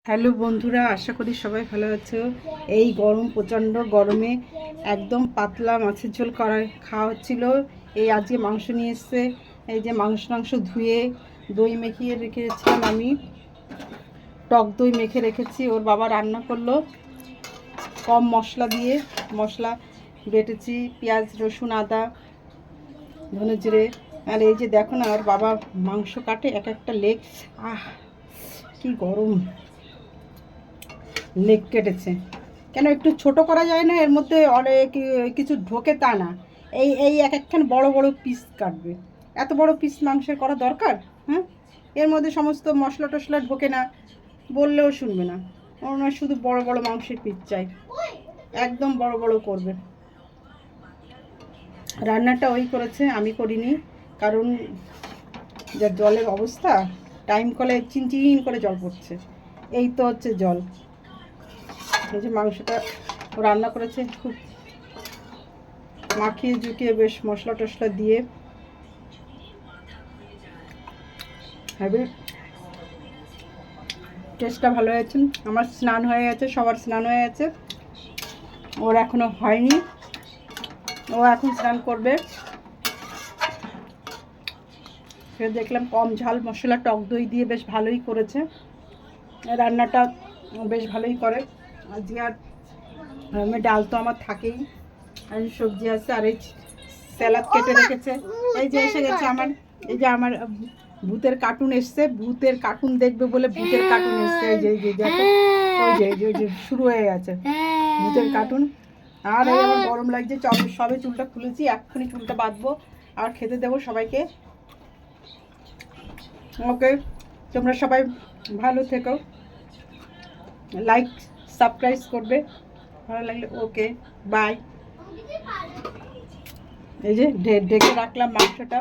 Hello বন্ধুরা, আশা করি সবাই ভালো আছো। এই গরম, প্রচণ্ড গরমে একদম পাতলা মাছের ঝোল খাওয়া হচ্ছিল। এই আজকে মাংস নিয়ে এসছে। এই যে মাংস ধুয়ে দই মেখিয়ে রেখেছিলাম, আমি টক দই মেখে রেখেছি। ওর বাবা রান্না করলো কম মশলা দিয়ে, মশলা বেটেছি, পেঁয়াজ রসুন আদা ধনে জিরে। আর এই যে দেখো না, ওর বাবা মাংস কাটে এক একটা লেগ। কি গরম! লেগ কেটেছে কেন, একটু ছোট করা যায় না? এর মধ্যে অনেক কিছু ঢোকে তা না, এই এই এক একখান বড় বড় পিস কাটবে। এত বড় পিস মাংসের করা দরকার? হ্যাঁ, এর মধ্যে সমস্ত মশলা টশলা ঢোকে না, বললেও শুনবে না। ওনার শুধু বড় বড় মাংসের পিস চাই, একদম বড় বড় করবে। রান্নাটা ওই করেছে, আমি করিনি। কারণ যা জলের অবস্থা, টাইম কলে চিনচিন করে জল পড়ছে। এই তো হচ্ছে জল। এই যে মাংসটা রান্না করেছে খুব মাখিয়ে ঝুঁকিয়ে, বেশ মশলা টশলা দিয়ে। হ্যাঁ, টেস্টটা ভালো হয়েছে। আমার স্নান হয়ে গেছে, সবার স্নান হয়ে গেছে, ওর এখনো হয়নি, ও এখন স্নান করবে। সে দেখলাম কম ঝাল মশলা টক দই দিয়ে বেশ ভালোই করেছে রান্নাটা, বেশ ভালোই করে। আজকে আর ডাল তো আমার থাকেই, আর সবজি আছে, আর এই স্যালাড কেটে রেখেছে। এই যে এসে গেছে আমার, এই যে আমার ভূতের কার্টুন এসছে, ভূতের কার্টুন দেখবে বলে ভূতের কার্টুন এসছে। এই যে এই যে দেখো, ওই যে শুরু হয়ে গেছে ভূতের কার্টুন। আর এই আমার গরম লাগছে, সবে চুলটা খুলেছি, এক্ষুনি চুলটা বাঁধবো আর খেতে দেবো সবাইকে। ওকে, তোমরা সবাই ভালো থেকো, লাইক সাবস্ক্রাইব করবে ভালো লাগলে। ওকে, বাই। এই যে ঢেকে রাখলাম মাংসটা।